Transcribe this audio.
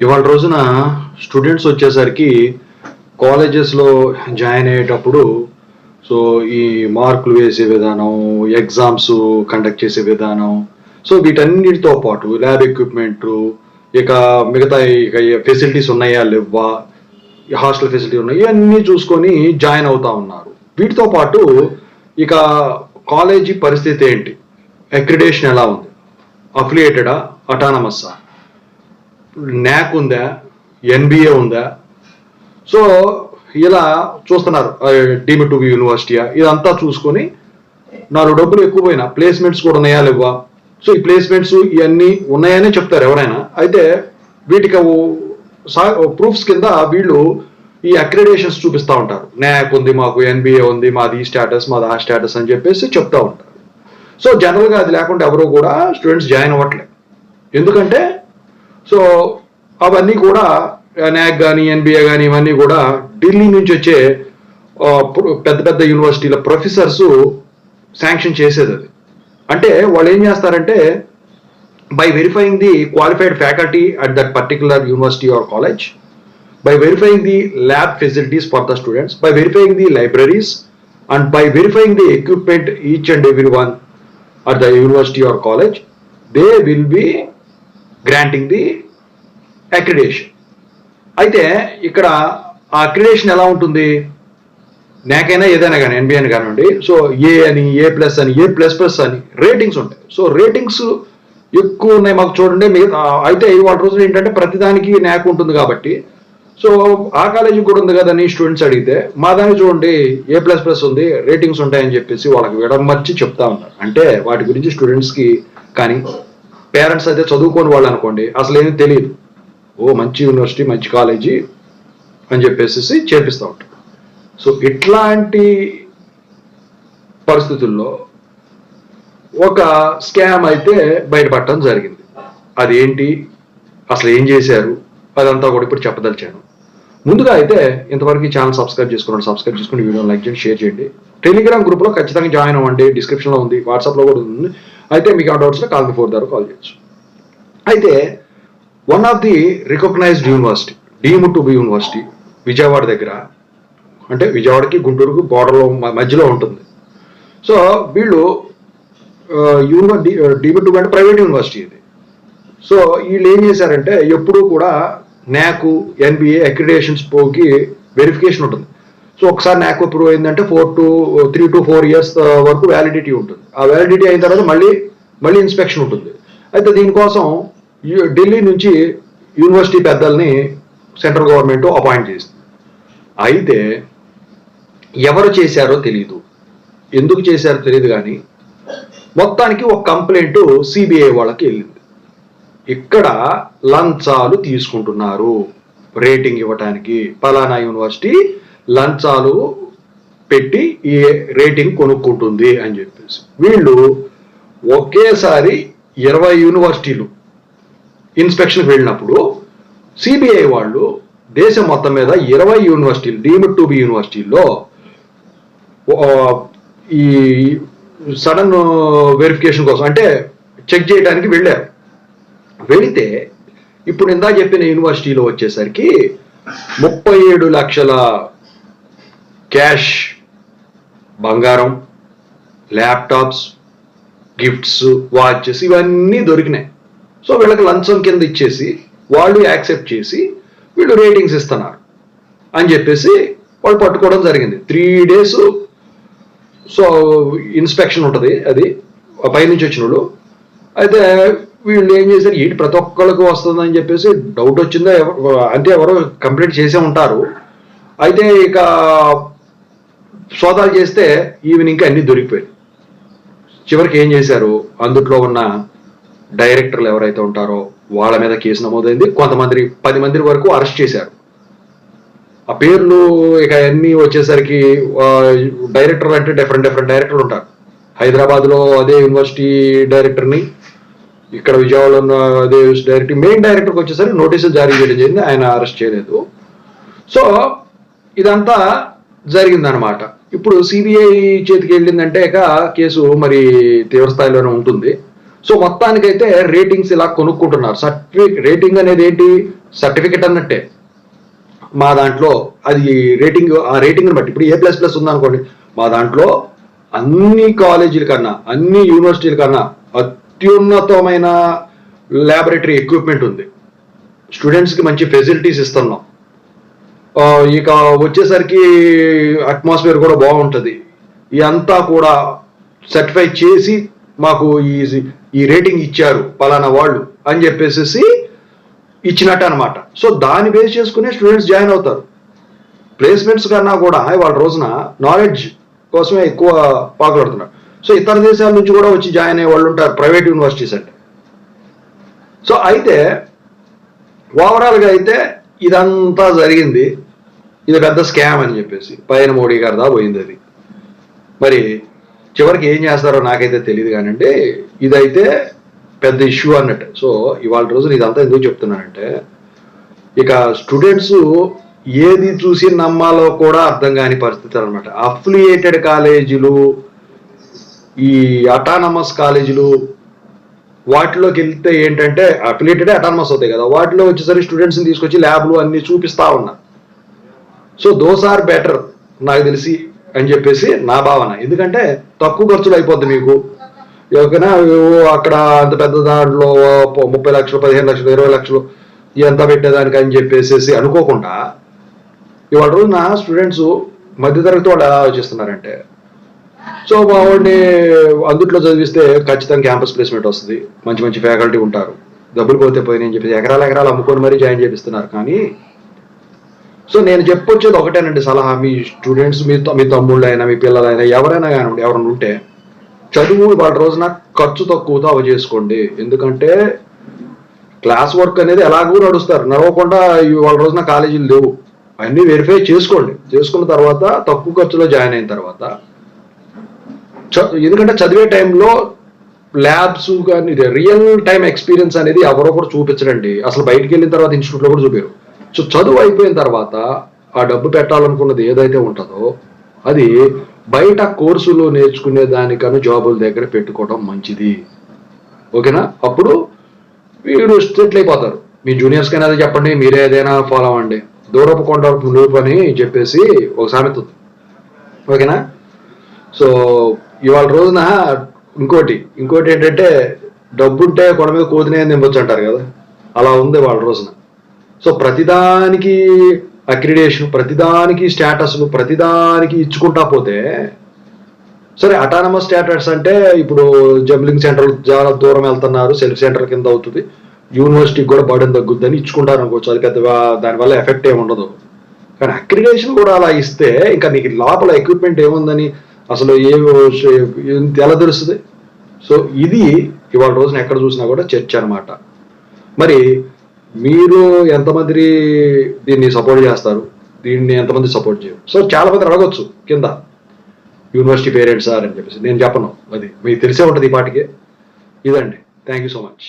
ఇవాళ రోజున స్టూడెంట్స్ వచ్చేసరికి కాలేజెస్లో జాయిన్ అయ్యేటప్పుడు సో ఈ మార్కులు వేసే విధానం, ఎగ్జామ్స్ కండక్ట్ చేసే విధానం, సో వీటన్నిటితో పాటు ల్యాబ్ ఎక్విప్మెంట్, ఇక మిగతా ఇక ఫెసిలిటీస్ ఉన్నాయా లేవా, హాస్టల్ ఫెసిలిటీ ఉన్నాయి, ఇవన్నీ చూసుకొని జాయిన్ అవుతా ఉన్నారు. వీటితో పాటు ఇక కాలేజీ పరిస్థితి ఏంటి, అక్రిడేషన్ ఎలా ఉంది, అఫిలియేటెడా, అటానమస్సా, న్యాక్ ఉందా, ఎన్బిఏ ఉందా, సో ఇలా చూస్తున్నారు. డీమ్డ్ టు బి యూనివర్సిటీయా, ఇదంతా చూసుకొని 4 డబ్బులు ఎక్కువ పోయినా ప్లేస్మెంట్స్ కూడా ఉన్నాయా లేవా, సో ఈ ప్లేస్మెంట్స్ ఇవన్నీ ఉన్నాయని చెప్తారు ఎవరైనా. అయితే వీటికి ప్రూఫ్స్ కింద వీళ్ళు ఈ అక్రిడేషన్స్ చూపిస్తూ ఉంటారు. న్యాక్ ఉంది మాకు, ఎన్బిఏ ఉంది, మాది ఈ స్టేటస్, మాది ఆ స్టేటస్ అని చెప్పేసి చెప్తా ఉంటారు. సో జనరల్గా అది లేకుండా ఎవరు కూడా స్టూడెంట్స్ జాయిన్ అవ్వట్లేదు. ఎందుకంటే సో అవన్నీ కూడా న్యాక్ కానీ ఎన్బిఏ కానీ ఇవన్నీ కూడా ఢిల్లీ నుంచి వచ్చే పెద్ద పెద్ద యూనివర్సిటీల ప్రొఫెసర్స్ శాంక్షన్ చేసేది. అది అంటే వాళ్ళు ఏం చేస్తారంటే by verifying the qualified faculty at that particular university or college, by verifying the lab facilities for the students, by verifying the libraries, and by verifying the equipment each and every one at the university or college, they will be granting the accreditation. అయితే ఇక్కడ ఆ accreditation ఎలా ఉంటుంది, నాకైనా ఏదైనా కానీ NBA అని కానివ్వండి, సో ఏ అని, ఏ ప్లస్ అని, ఏ ప్లస్ ప్లస్ అని రేటింగ్స్ ఉంటాయి. సో రేటింగ్స్ ఎక్కువ ఉన్నాయి మాకు చూడండి. అయితే ఇవాళ రోజున ఏంటంటే ప్రతిదానికి న్యాక్ ఉంటుంది కాబట్టి సో ఆ కాలేజీకి కూడా ఉంది కదని స్టూడెంట్స్ అడిగితే మా దాన్ని చూడండి ఏ ప్లస్ ప్లస్ ఉంది, రేటింగ్స్ ఉంటాయని చెప్పేసి వాళ్ళకి విడమర్చి చెప్తా ఉన్నారు. అంటే వాటి గురించి స్టూడెంట్స్కి కానీ పేరెంట్స్ అయితే చదువుకోని వాళ్ళు అనుకోండి అసలు ఏమీ తెలియదు. ఓ మంచి యూనివర్సిటీ, మంచి కాలేజీ అని చెప్పేసి చేపిస్తూ ఉంటారు. సో ఇట్లాంటి పరిస్థితుల్లో ఒక స్కామ్ అయితే బయటపడటం జరిగింది. అదేంటి, అసలు ఏం చేశారు, అదంతా కూడా ఇప్పుడు చెప్పదలిచాను. ముందుగా అయితే ఇంతవరకు ఈ ఛానల్ సబ్స్క్రైబ్ చేసుకుని వీడియో లైక్ చేయండి, షేర్ చేయండి. టెలిగ్రామ్ గ్రూప్లో ఖచ్చితంగా జాయిన్ అవ్వండి, డిస్క్రిప్షన్లో ఉంది, వాట్సాప్లో కూడా ఉంది. అయితే మీకు ఆ డౌట్స్లో కాల్ మీ 4 ద్వారా కాల్ చేయొచ్చు. అయితే one of the recognised university, deemed to be university, Vijayawada దగ్గర, అంటే విజయవాడకి గుంటూరుకు బోర్డర్లో మధ్యలో ఉంటుంది. సో వీళ్ళు డీమ్డ్ టు బి అంటే ప్రైవేట్ యూనివర్సిటీ ఇది. సో వీళ్ళు ఏం చేశారంటే ఎప్పుడూ కూడా న్యాక్, ఎన్బిఏ అక్రిడేషన్స్ పోకి వెరిఫికేషన్ ఉంటుంది. సో ఒకసారి న్యాక్ అప్రూవ్ అయిందంటే 3 to 4 years వరకు వ్యాలిడిటీ ఉంటుంది. ఆ వ్యాలిడిటీ అయిన తర్వాత మళ్ళీ ఇన్స్పెక్షన్ ఉంటుంది. అయితే దీనికోసం ఢిల్లీ నుంచి యూనివర్సిటీ పెద్దల్ని సెంట్రల్ గవర్నమెంట్ అపాయింట్ చేసింది. అయితే ఎవరు చేశారో తెలియదు, ఎందుకు చేశారో తెలియదు, కానీ మొత్తానికి ఒక కంప్లైంట్ సిబిఐ వాళ్ళకి వెళ్ళింది. ఇక్కడ లంచాలు తీసుకుంటున్నారు రేటింగ్ ఇవ్వటానికి, పలానా యూనివర్సిటీ లంచాలు పెట్టి ఈ రేటింగ్ కొనుక్కుంటుంది అని చెప్పేసి వీళ్ళు ఒకేసారి 20 యూనివర్సిటీలు ఇన్స్పెక్షన్కి వెళ్ళినప్పుడు సిబిఐ వాళ్ళు దేశం మొత్తం మీద 20 యూనివర్సిటీలు, డీమ్డ్ టు బి యూనివర్సిటీల్లో ఈ సడన్ వెరిఫికేషన్ కోసం అంటే చెక్ చేయడానికి వెళ్ళారు. వెళితే ఇప్పుడు ఇందా చెప్పిన యూనివర్సిటీలో వచ్చేసరికి 37 లక్షల క్యాష్, బంగారం, ల్యాప్టాప్స్, గిఫ్ట్స్, వాచెస్ ఇవన్నీ దొరికినాయి. సో వీళ్ళకి లంచం కింద ఇచ్చేసి వాళ్ళు యాక్సెప్ట్ చేసి వీళ్ళు రేటింగ్స్ ఇస్తున్నారు అని చెప్పేసి వాళ్ళు పట్టుకోవడం జరిగింది. 3 days సో ఇన్స్పెక్షన్ ఉంటుంది, అది పైనుంచి వచ్చిన వాళ్ళు. అయితే వీళ్ళు ఏం చేశారు, ఏంటి ప్రతి ఒక్కళ్ళకి వస్తుందని చెప్పేసి డౌట్ వచ్చిందా, అంటే ఎవరో కంప్లైంట్ చేసే ఉంటారు. అయితే ఇక సోదాలు చేస్తే ఈవినింగ్ అన్ని దొరికిపోయాయి. చివరికి ఏం చేశారు, అందుట్లో ఉన్న డైరెక్టర్లు ఎవరైతే ఉంటారో వాళ్ళ మీద కేసు నమోదైంది. కొంతమంది 10 మంది వరకు అరెస్ట్ చేశారు. ఆ పేర్లు ఇక అన్నీ వచ్చేసరికి డైరెక్టర్లు అంటే డిఫరెంట్ డైరెక్టర్లు ఉంటారు. హైదరాబాద్లో అదే యూనివర్సిటీ డైరెక్టర్ని, ఇక్కడ విజయవాడలో ఉన్న అదే డైరెక్టర్, మెయిన్ డైరెక్టర్కి వచ్చేసరికి నోటీసులు జారీ చేయడం జరిగింది, ఆయన అరెస్ట్ చేయలేదు. సో ఇదంతా జరిగిందనమాట. ఇప్పుడు సిబిఐ చేతికి వెళ్ళిందంటే ఇక కేసు మరి తీవ్రస్థాయిలోనే ఉంటుంది. సో మొత్తానికైతే రేటింగ్స్ ఇలా కొనుక్కుంటున్నారు. సర్టిఫికేట్ రేటింగ్ అనేది ఏంటి? సర్టిఫికెట్ అన్నట్టే. మా దాంట్లో అది రేటింగ్, ఆ రేటింగ్ని బట్టి ఇప్పుడు A++ ఉందనుకోండి, మా దాంట్లో అన్ని కాలేజీల కన్నా అన్ని యూనివర్సిటీల కన్నా అత్యున్నతమైన ల్యాబొరేటరీ ఎక్విప్మెంట్ ఉంది. స్టూడెంట్స్కి మంచి ఫెసిలిటీస్ ఇస్తున్నాం. ఇక వచ్చేసరికి అట్మాస్ఫియర్ కూడా బాగుంటుంది. ఇదంతా కూడా సర్టిఫై చేసి మాకు ఈ రేటింగ్ ఇచ్చారు పలానా వాళ్ళు అని చెప్పేసి ఇచ్చినట్టు అనమాట. సో దాన్ని బేస్ చేసుకునే స్టూడెంట్స్ జాయిన్ అవుతారు. ప్లేస్మెంట్స్ కన్నా కూడా వాళ్ళ రోజున నాలెడ్జ్ కోసమే ఎక్కువ పాకులాడుతున్నారు. సో ఇతర దేశాల నుంచి కూడా వచ్చి జాయిన్ అయ్యే వాళ్ళు ఉంటారు ప్రైవేట్ యూనివర్సిటీస్ అంటే. సో అయితే ఓవరాల్గా అయితే ఇదంతా జరిగింది, ఇది పెద్ద స్కామ్ అని చెప్పేసి పైన మోడీ గారి దా పోయింది అది. మరి చివరికి ఏం చేస్తారో నాకైతే తెలియదు కానండి, ఇదైతే పెద్ద ఇష్యూ అన్నట్టు. సో ఇవాళ రోజున ఇదంతా ఎందుకు చెప్తున్నానంటే, ఇక స్టూడెంట్స్ ఏది చూసి నమ్మాలో కూడా అర్థం కాని పరిస్థితి అనమాట. అఫిలియేటెడ్ కాలేజీలు, ఈ అటానమస్ కాలేజీలు, వాటిలోకి వెళ్తే ఏంటంటే అఫిలియేటెడ్ అటానమస్ అవుతాయి కదా, వాటిలో వచ్చేసరికి స్టూడెంట్స్ని తీసుకొచ్చి ల్యాబ్లు అన్ని చూపిస్తా ఉన్నారు. సో దోస్ ఆర్ బెటర్ నాకు తెలిసి అని చెప్పేసి నా భావన. ఎందుకంటే తక్కువ ఖర్చులు అయిపోద్ది మీకు. ఎవరికైనా అక్కడ అంత పెద్ద దాంట్లో 30 లక్షలు 15 లక్షలు 20 లక్షలు ఎంత పెట్టేదానికి అని చెప్పేసి అనుకోకుండా ఇవాళ రోజున స్టూడెంట్స్ మధ్యతరగతి వాళ్ళు ఎలా ఆలోచిస్తున్నారంటే, సో మా వాడిని అందుట్లో చదివిస్తే ఖచ్చితంగా క్యాంపస్ ప్లేస్మెంట్ వస్తుంది, మంచి మంచి ఫ్యాకల్టీ ఉంటారు, డబ్బులు పోతే పోయినాయి అని చెప్పేసి ఎకరాలు అమ్ముకొని మరీ జాయిన్ చేపిస్తున్నారు. కానీ సో నేను చెప్పొచ్చేది ఒకటేనండి సలహా, మీ స్టూడెంట్స్ మీ తమ్ముళ్ళైనా మీ పిల్లలైనా ఎవరైనా కానివ్వండి, ఎవరైనా ఉంటే చదువు వాళ్ళ రోజున ఖర్చు తక్కువతో అవ చేసుకోండి. ఎందుకంటే క్లాస్ వర్క్ అనేది ఎలాగూ నడవకుండా వాళ్ళ రోజున కాలేజీలు లేవు, అన్నీ వెరిఫై చేసుకోండి. చేసుకున్న తర్వాత తక్కువ ఖర్చులో జాయిన్ అయిన తర్వాత, ఎందుకంటే చదివే టైంలో ల్యాబ్స్ కానీ రియల్ టైం ఎక్స్పీరియన్స్ అనేది ఎవరొకరు చూపించడండి. అసలు బయటికి వెళ్ళిన తర్వాత ఇన్స్టిట్యూట్లో కూడా చూపారు. సో చదువు అయిపోయిన తర్వాత ఆ డబ్బు పెట్టాలనుకున్నది ఏదైతే ఉంటుందో అది బయట కోర్సులు నేర్చుకునే దానికన్నా జాబుల దగ్గర పెట్టుకోవడం మంచిది. ఓకేనా? అప్పుడు వీడు సెటిల్ అయిపోతారు. మీ జూనియర్స్ కైనా అదే చెప్పండి, మీరే ఏదైనా ఫాలో అవ్వండి. దూరపు కొండ నువ్వు అని చెప్పేసి ఒక సామెత ఉంది. ఓకేనా? సో ఇవాళ రోజున ఇంకోటి ఏంటంటే, డబ్బుంటే కొండ మీద కోతినే నింపొచ్చు అంటారు కదా, అలా ఉంది వాళ్ళ రోజున. సో ప్రతిదానికి అక్రిడేషన్, ప్రతిదానికి స్టేటస్లు, ప్రతిదానికి ఇచ్చుకుంటా పోతే సరే. అటానమస్ స్టేటస్ అంటే ఇప్పుడు జంబ్లింగ్ సెంటర్ చాలా దూరం వెళ్తున్నారు, సెల్ఫ్ సెంటర్ కింద అవుతుంది, యూనివర్సిటీకి కూడా బర్డెన్ తగ్గుద్దని ఇచ్చుకుంటారు అనుకోవచ్చు. అది పెద్దగా దానివల్ల ఎఫెక్ట్ ఏమి ఉండదు. కానీ అక్రిడేషన్ కూడా అలా ఇస్తే ఇంకా నీకు లోపల ఎక్విప్మెంట్ ఏముందని అసలు ఎలా తెలుస్తుంది? సో ఇది ఇవాళ రోజున ఎక్కడ చూసినా కూడా చర్చ అనమాట. మరి మీరు ఎంతమంది దీన్ని సపోర్ట్ చేస్తారు, దీన్ని ఎంతమంది సపోర్ట్ చేయరు? సో చాలా మంది అడగొచ్చు కింద, యూనివర్సిటీ పేరెంట్స్ సార్ అని చెప్పేసి. నేను చెప్పను, అది మీకు తెలిసే ఉంటుంది ఈ పాటికే. ఇదండి. Thank you so much.